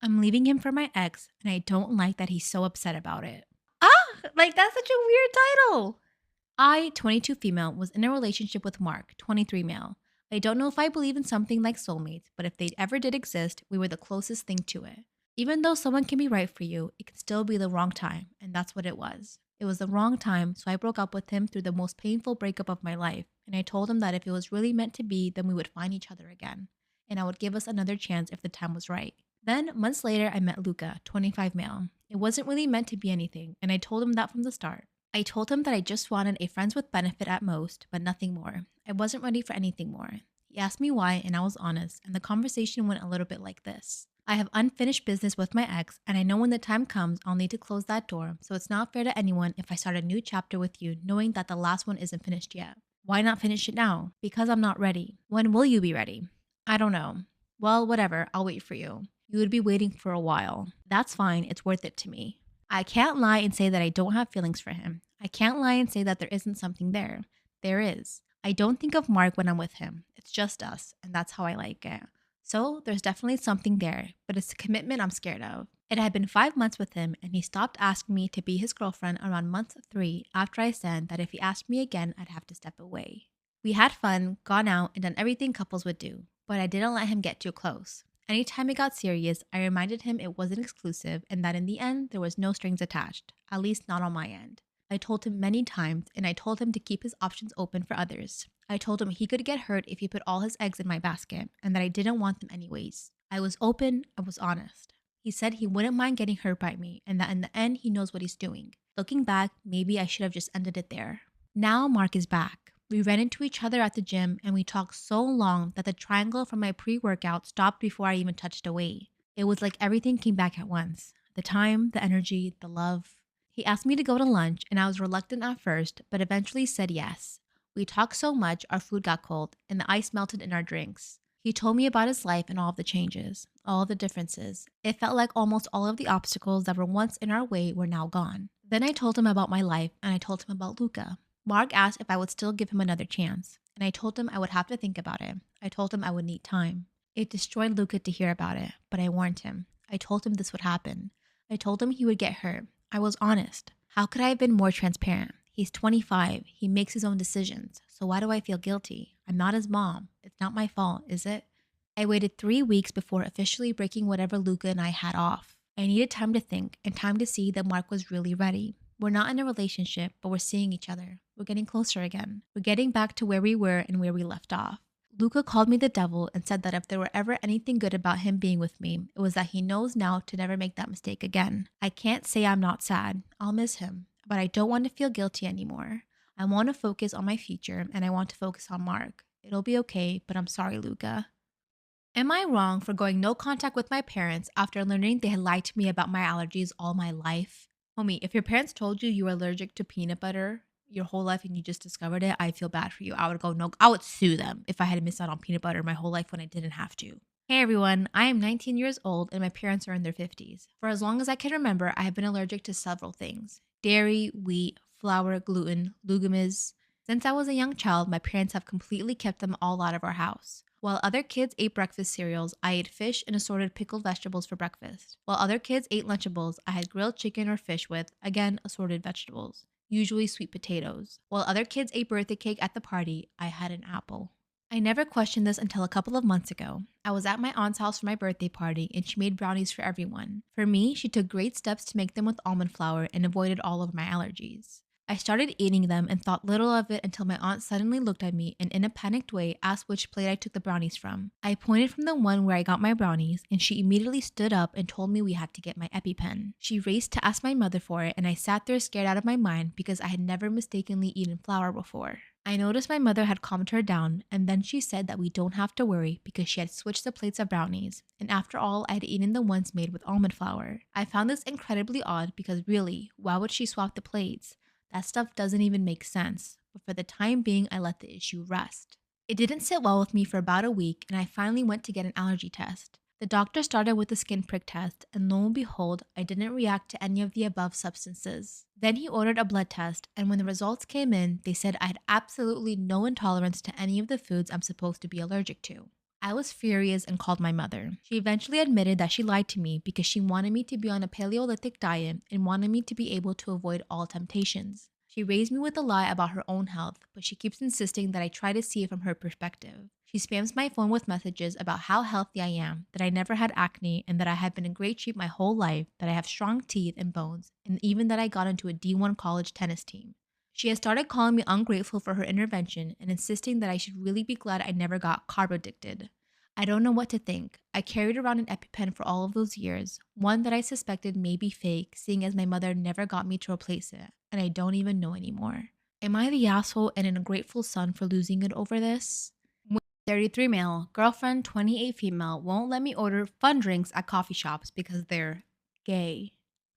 I'm leaving him for my ex, and I don't like that he's so upset about it. Ah, like that's such a weird title. I, 22 female, was in a relationship with Mark, 23 male. I don't know if I believe in something like soulmates, but if they ever did exist, we were the closest thing to it. Even though someone can be right for you, it can still be the wrong time, and that's what it was. It was the wrong time, so I broke up with him through the most painful breakup of my life, and I told him that if it was really meant to be, then we would find each other again, and I would give us another chance if the time was right. Then, months later, I met Luca, 25 male. It wasn't really meant to be anything, and I told him that from the start. I told him that I just wanted a friends with benefit at most, but nothing more. I wasn't ready for anything more. He asked me why, and I was honest, and the conversation went a little bit like this. I have unfinished business with my ex, and I know when the time comes, I'll need to close that door, so it's not fair to anyone if I start a new chapter with you knowing that the last one isn't finished yet. Why not finish it now? Because I'm not ready. When will you be ready? I don't know. Well, whatever, I'll wait for you. You would be waiting for a while. That's fine, it's worth it to me. I can't lie and say that I don't have feelings for him. I can't lie and say that there isn't something there. There is. I don't think of Mark when I'm with him. It's just us, and that's how I like it. So there's definitely something there, but it's the commitment I'm scared of. It had been 5 months with him, and he stopped asking me to be his girlfriend around month 3 after I said that if he asked me again, I'd have to step away. We had fun, gone out, and done everything couples would do, but I didn't let him get too close. Anytime it got serious, I reminded him it wasn't exclusive and that in the end, there was no strings attached, at least not on my end. I told him many times, and I told him to keep his options open for others. I told him he could get hurt if he put all his eggs in my basket, and that I didn't want them anyways. I was open, I was honest. He said he wouldn't mind getting hurt by me, and that in the end, he knows what he's doing. Looking back, maybe I should have just ended it there. Now Mark is back. We ran into each other at the gym, and we talked so long that the triangle from my pre workout stopped before I even touched a weight. It was like everything came back at once: the time, the energy, the love. He asked me to go to lunch, and I was reluctant at first, but eventually said yes. We talked so much, our food got cold, and the ice melted in our drinks. He told me about his life and all of the changes, all of the differences. It felt like almost all of the obstacles that were once in our way were now gone. Then I told him about my life, and I told him about Luca. Mark asked if I would still give him another chance, and I told him I would have to think about it. I told him I would need time. It destroyed Luca to hear about it, but I warned him. I told him this would happen. I told him he would get hurt. I was honest. How could I have been more transparent? He's 25. He makes his own decisions. So why do I feel guilty? I'm not his mom. It's not my fault, is it? I waited 3 weeks before officially breaking whatever Luca and I had off. I needed time to think and time to see that Mark was really ready. We're not in a relationship, but we're seeing each other. We're getting closer again. We're getting back to where we were and where we left off. Luca called me the devil and said that if there were ever anything good about him being with me, it was that he knows now to never make that mistake again. I can't say I'm not sad. I'll miss him, but I don't want to feel guilty anymore. I want to focus on my future and I want to focus on Mark. It'll be okay, but I'm sorry, Luca. Am I wrong for going no contact with my parents after learning they had lied to me about my allergies all my life? Homie, if your parents told you you were allergic to peanut butter your whole life and you just discovered it, I feel bad for you. I would go no, I would sue them if I had missed out on peanut butter my whole life when I didn't have to. Hey everyone, I am 19 years old and my parents are in their 50s. For as long as I can remember, I have been allergic to several things: dairy, wheat, flour, gluten, legumes. Since I was a young child, my parents have completely kept them all out of our house. While other kids ate breakfast cereals, I ate fish and assorted pickled vegetables for breakfast. While other kids ate Lunchables, I had grilled chicken or fish with, again, assorted vegetables, usually sweet potatoes. While other kids ate birthday cake at the party, I had an apple. I never questioned this until a couple of months ago. I was at my aunt's house for my birthday party and she made brownies for everyone. For me, she took great steps to make them with almond flour and avoided all of my allergies. I started eating them and thought little of it until my aunt suddenly looked at me and in a panicked way asked which plate I took the brownies from. I pointed from the one where I got my brownies and she immediately stood up and told me we had to get my EpiPen. She raced to ask my mother for it and I sat there scared out of my mind because I had never mistakenly eaten flour before. I noticed my mother had calmed her down and then she said that we don't have to worry because she had switched the plates of brownies, and after all I had eaten the ones made with almond flour. I found this incredibly odd because really, why would she swap the plates? That stuff doesn't even make sense, but for the time being, I let the issue rest. It didn't sit well with me for about a week, and I finally went to get an allergy test. The doctor started with a skin prick test, and lo and behold, I didn't react to any of the above substances. Then he ordered a blood test, and when the results came in, they said I had absolutely no intolerance to any of the foods I'm supposed to be allergic to. I was furious and called my mother. She eventually admitted that she lied to me because she wanted me to be on a Paleolithic diet and wanted me to be able to avoid all temptations. She raised me with a lie about her own health, but she keeps insisting that I try to see it from her perspective. She spams my phone with messages about how healthy I am, that I never had acne, and that I have been in great shape my whole life, that I have strong teeth and bones, and even that I got into a D1 college tennis team. She has started calling me ungrateful for her intervention and insisting that I should really be glad I never got carb addicted. I don't know what to think. I carried around an EpiPen for all of those years, one that I suspected may be fake, seeing as my mother never got me to replace it, and I don't even know anymore. Am I the asshole and an ungrateful son for losing it over this? 33 male, girlfriend 28 female, won't let me order fun drinks at coffee shops because they're gay.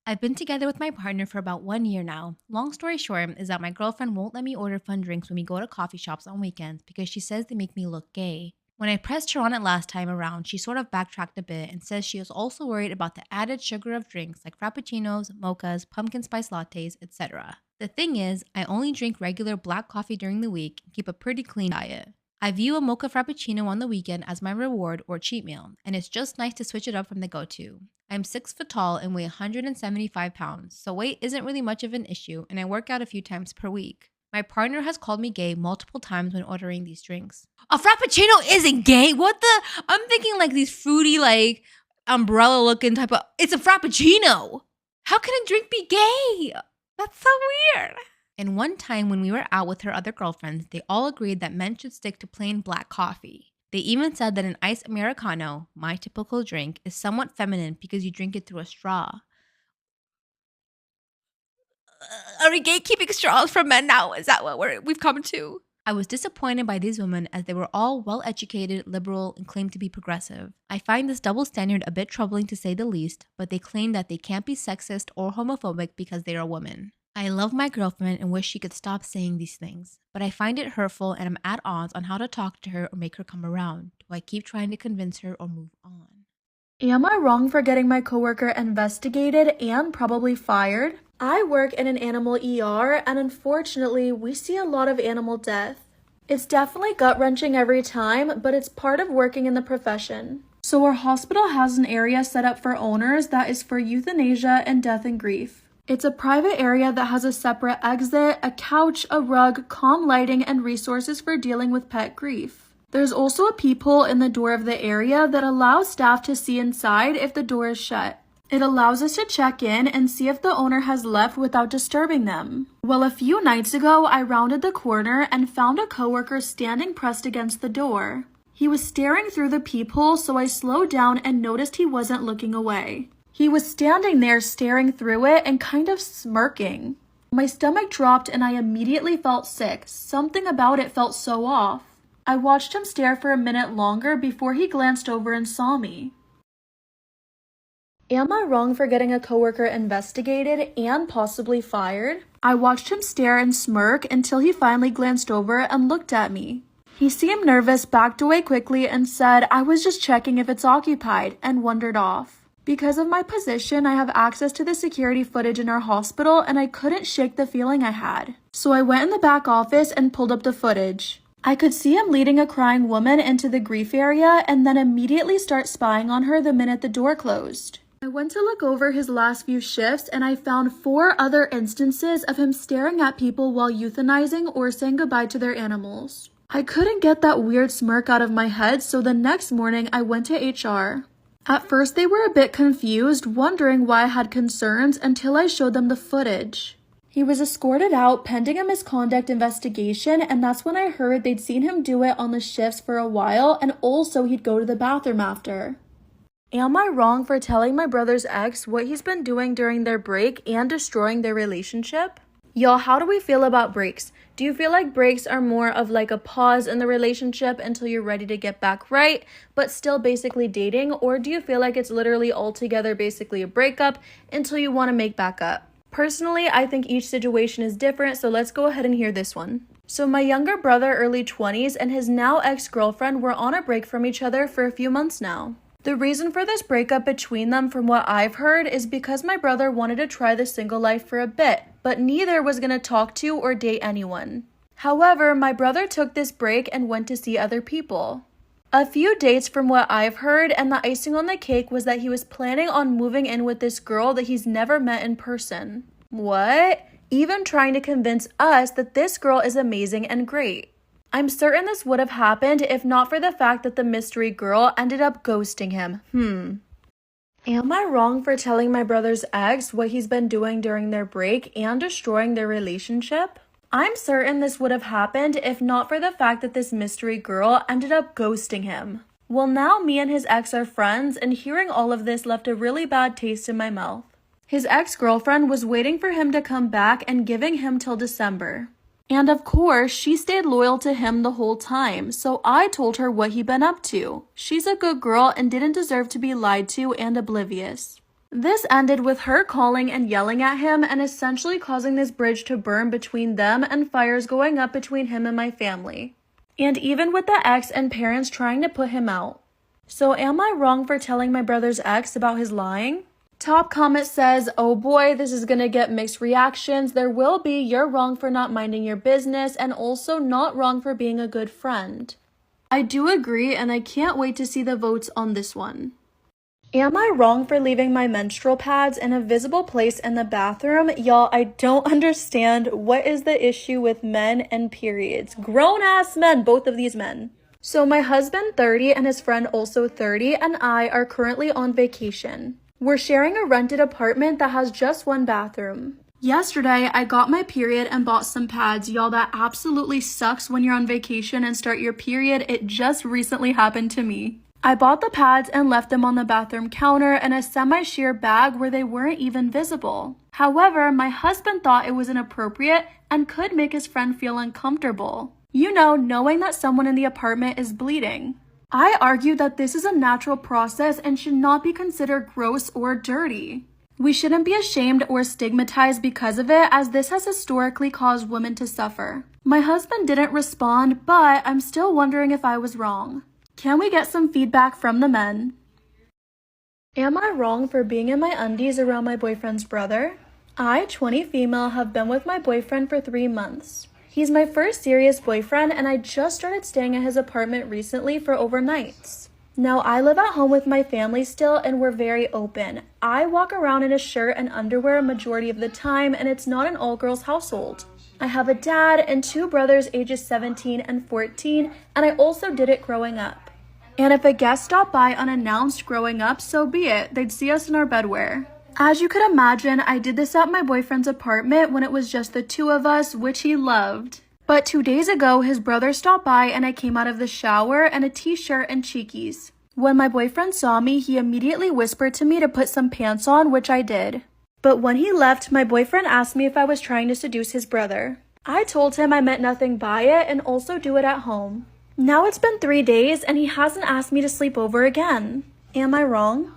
I've been together with my partner for about 1 year now. Long story short is that my girlfriend won't let me order fun drinks when we go to coffee shops on weekends because she says they make me look gay. When I pressed her on it last time around, she sort of backtracked a bit and says she is also worried about the added sugar of drinks like frappuccinos, mochas, pumpkin spice lattes, etc. The thing is, I only drink regular black coffee during the week and keep a pretty clean diet. I view a mocha frappuccino on the weekend as my reward or cheat meal, and it's just nice to switch it up from the go-to. I'm 6 foot tall and weigh 175 pounds, so weight isn't really much of an issue, and I work out a few times per week. My partner has called me gay multiple times when ordering these drinks. A frappuccino isn't gay. What the? I'm thinking like these fruity, like umbrella looking type of. It's a frappuccino. How can a drink be gay? That's so weird. And one time when we were out with her other girlfriends, they all agreed that men should stick to plain black coffee. They even said that an iced Americano, my typical drink, is somewhat feminine because you drink it through a straw. Are we gatekeeping straws from men now? Is that what we've come to? I was disappointed by these women as they were all well-educated, liberal, and claimed to be progressive. I find this double standard a bit troubling to say the least, but they claim that they can't be sexist or homophobic because they are women. I love my girlfriend and wish she could stop saying these things, but I find it hurtful and I'm at odds on how to talk to her or make her come around. Do I keep trying to convince her or move on? Am I wrong for getting my coworker investigated and probably fired? I work in an animal ER, and unfortunately, we see a lot of animal death. It's definitely gut-wrenching every time, but it's part of working in the profession. So our hospital has an area set up for owners that is for euthanasia and death and grief. It's a private area that has a separate exit, a couch, a rug, calm lighting, and resources for dealing with pet grief. There's also a peephole in the door of the area that allows staff to see inside if the door is shut. It allows us to check in and see if the owner has left without disturbing them. Well, a few nights ago, I rounded the corner and found a coworker standing pressed against the door. He was staring through the peephole, so I slowed down and noticed he wasn't looking away. He was standing there staring through it and kind of smirking. My stomach dropped and I immediately felt sick. Something about it felt so off. I watched him stare for a minute longer before he glanced over and saw me. Am I wrong for getting a coworker investigated and possibly fired? I watched him stare and smirk until he finally glanced over and looked at me. He seemed nervous, backed away quickly, and said, "I was just checking if it's occupied," and wandered off. Because of my position, I have access to the security footage in our hospital, and I couldn't shake the feeling I had. So I went in the back office and pulled up the footage. I could see him leading a crying woman into the grief area and then immediately start spying on her the minute the door closed. I went to look over his last few shifts and I found 4 other instances of him staring at people while euthanizing or saying goodbye to their animals. I couldn't get that weird smirk out of my head, so the next morning I went to HR. At first they were a bit confused, wondering why I had concerns until I showed them the footage. He was escorted out pending a misconduct investigation, and that's when I heard they'd seen him do it on the shifts for a while, and also he'd go to the bathroom after. Am I wrong for telling my brother's ex what he's been doing during their break and destroying their relationship? Y'all, how do we feel about breaks? Do you feel like breaks are more of like a pause in the relationship until you're ready to get back right, but still basically dating? Or do you feel like it's literally altogether basically a breakup until you want to make back up? Personally, I think each situation is different, so let's go ahead and hear this one. So my younger brother, early 20s, and his now ex-girlfriend were on a break from each other for a few months now. The reason for this breakup between them, from what I've heard, is because my brother wanted to try the single life for a bit, but neither was going to talk to or date anyone. However, my brother took this break and went to see other people. A few dates from what I've heard, and the icing on the cake was that he was planning on moving in with this girl that he's never met in person. What? Even trying to convince us that this girl is amazing and great. I'm certain this would have happened if not for the fact that the mystery girl ended up ghosting him. Am I wrong for telling my brother's ex what he's been doing during their break and destroying their relationship? I'm certain this would have happened if not for the fact that this mystery girl ended up ghosting him. Well, now me and his ex are friends, and hearing all of this left a really bad taste in my mouth. His ex-girlfriend was waiting for him to come back and giving him till December. And of course, she stayed loyal to him the whole time, so I told her what he'd been up to. She's a good girl and didn't deserve to be lied to and oblivious. This ended with her calling and yelling at him and essentially causing this bridge to burn between them and fires going up between him and my family. And even with the ex and parents trying to put him out. So am I wrong for telling my brother's ex about his lying? Top comment says, oh boy, this is gonna get mixed reactions. There will be, you're wrong for not minding your business and also not wrong for being a good friend. I do agree and I can't wait to see the votes on this one. Am I wrong for leaving my menstrual pads in a visible place in the bathroom? Y'all, I don't understand what is the issue with men and periods. Grown-ass men, both of these men. So my husband, 30, and his friend, also 30, and I are currently on vacation. We're sharing a rented apartment that has just one bathroom. Yesterday, I got my period and bought some pads. Y'all, that absolutely sucks when you're on vacation and start your period. It just recently happened to me. I bought the pads and left them on the bathroom counter in a semi-sheer bag where they weren't even visible. However, my husband thought it was inappropriate and could make his friend feel uncomfortable. You know, knowing that someone in the apartment is bleeding. I argue that this is a natural process and should not be considered gross or dirty. We shouldn't be ashamed or stigmatized because of it, as this has historically caused women to suffer. My husband didn't respond, but I'm still wondering if I was wrong. Can we get some feedback from the men? Am I wrong for being in my undies around my boyfriend's brother? I, 20 female, have been with my boyfriend for 3 months. He's my first serious boyfriend and I just started staying at his apartment recently for overnights. Now I live at home with my family still and we're very open. I walk around in a shirt and underwear a majority of the time and it's not an all-girls household. I have a dad and 2 brothers ages 17 and 14 and I also did it growing up. And if a guest stopped by unannounced growing up, so be it. They'd see us in our bedwear. As you could imagine, I did this at my boyfriend's apartment when it was just the 2 of us, which he loved. But 2 days ago, his brother stopped by and I came out of the shower in a t-shirt and cheekies. When my boyfriend saw me, he immediately whispered to me to put some pants on, which I did. But when he left, my boyfriend asked me if I was trying to seduce his brother. I told him I meant nothing by it and also do it at home. Now it's been 3 days and he hasn't asked me to sleep over again. Am I wrong?